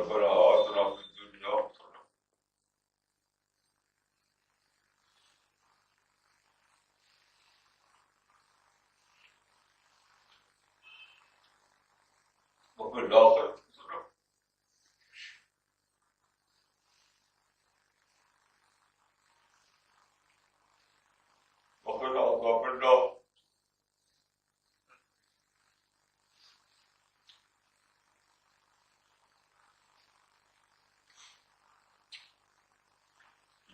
ربنا آتنا في الدنيا حسنة وفي الآخرة حسنة وقنا عذاب النار.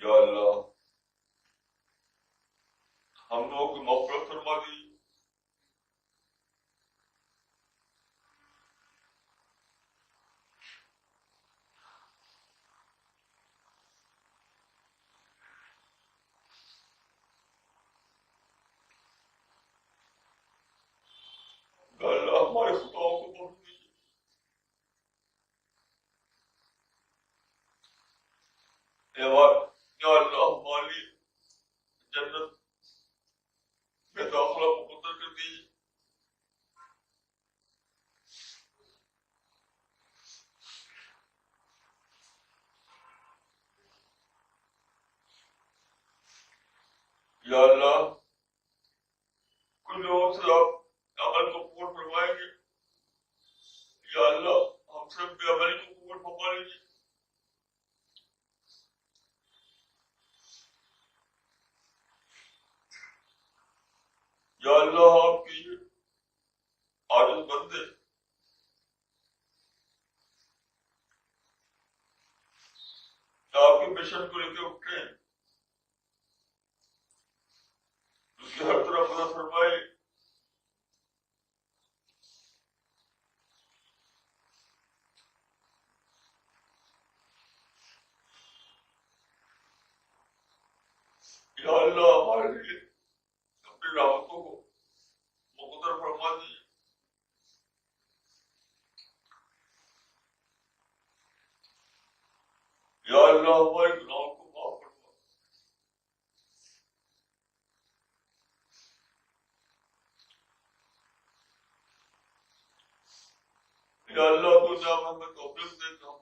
یا اللہ ہم لوگوں کی مغفرت فرما دی. یا اللہ ہمارے خطاؤں کو معاف کیجیے. یا اللہ ہماری جنت میں داخلہ مقدر کر دیجیے. یا اللہ کچھ لوگوں سے آپ عمل کو قبول فرمائیں گے. یا اللہ ہم سے بے عملی کو قبول فرما لیجیے. یا اللہ آپ کی عاجز بندے آپ کے مشن کو لے کے اٹھے ہیں، اس کی ہر طرف مدد فرمائے. یا اللہ ہمارے لیے اپنی رحمتوں کو مقدر فرما دیجیے. یا اللہ ہمارے گناہوں کو معاف فرما. یا اللہ تو جب ہمیں توفیق دے تو ہم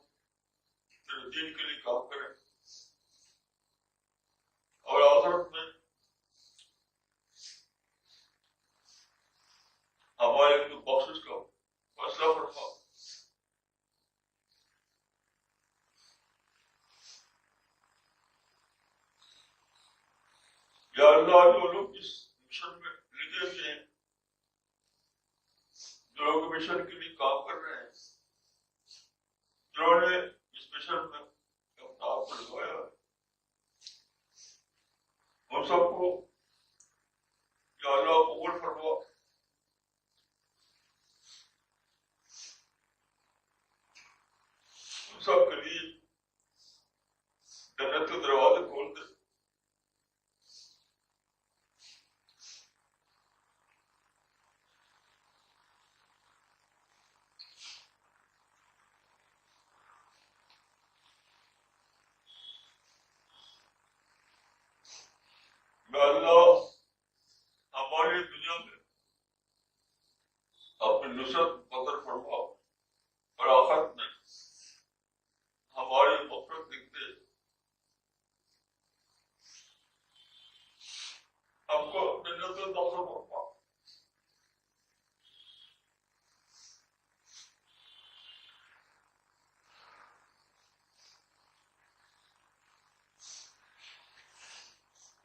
تیرے دین کے لیے کام کریں اور آخرت میں ہمارے لیے بخشش کا فیصلہ فرما. یا اللہ جو لوگ اس مشن میں لگے ہوئے ہیں، جو لوگ مشن کے لیے کام کر رہے ہیں، جنہوں نے اس مشن میں اپنا آپ کو لگایا ہے، ہم سب کو یا اللہ قبول فرما. ہم سب کے لیے جنت کے دروازے کھول دے. یا اللہ ہماری دنیا میں اپنی نصرت مقدر فرما اور آخرت میں ہماری مغفرت دکھتے ہم کو جنت میں داخل فرما.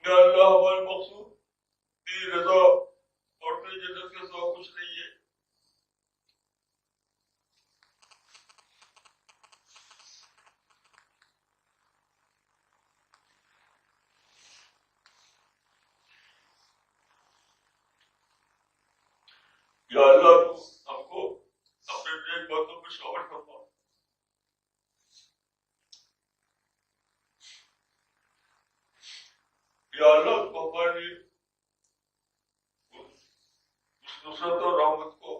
یا اللہ ہمارے مقصود تیری رضا اور تیری جنت کے سوا کچھ نہیں ہے. یا اللہ تو ہم کو اپنے نیک باتوں میں شامل فرما. یا اللہ تو ہمارے لیے اس نصرت اور رحمت کو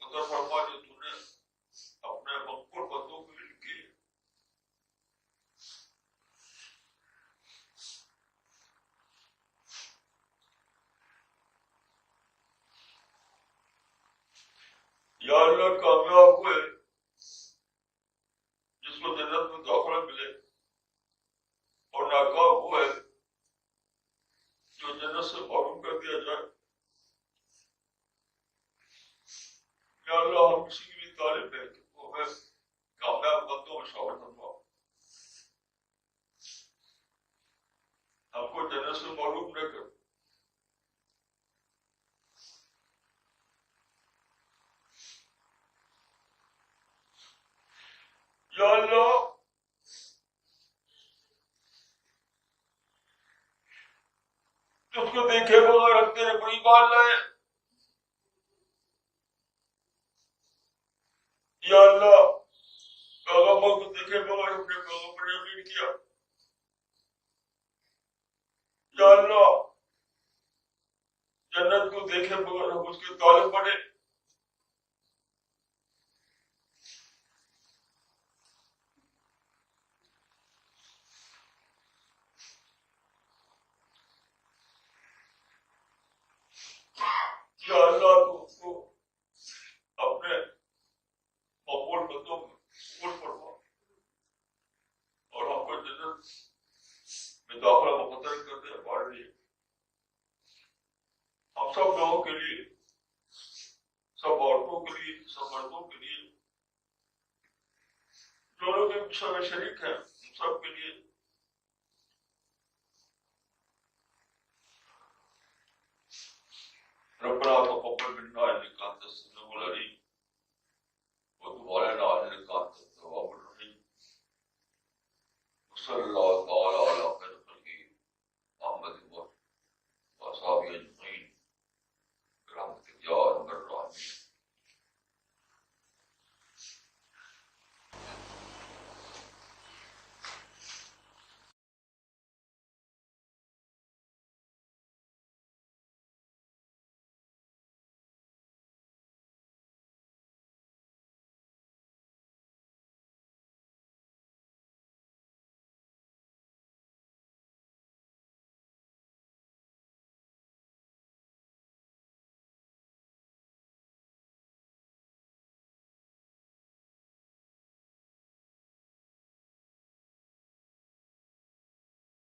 مقدر فرما جو تو نے اپنے مقبول بندوں کے لیے کی. یا اللہ کامیاب ہوئے کسی کی بھی طالب ہے کہ وہ ہمیں کامیاب بندوں میں شامل فرما. ہم کو جنت سے معلوم نہ کر. یا اللہ تجھ کو دیکھے بغیر ہم تیرے پر ایمان لائے. یا اللہ پیغمبر کو دیکھے بغیر ہم نے پیغمبر پر یقین کیا. یا اللہ جنت کو دیکھے بغیر ہم اس کے طالب بنے. یا اللہ تو اس کو اپنے مقبول بندوں میں قبول فرما اور ہم کو جنت میں داخلہ مقدر کر دے ہمارے لیے، ہم سب لوگوں کے لیے، سب عورتوں کے لیے، سب مردوں کے لیے، جو لوگ سب شریک ہیں ان سب کے لیے. ربنا تقبل منا انك انت السميع العليم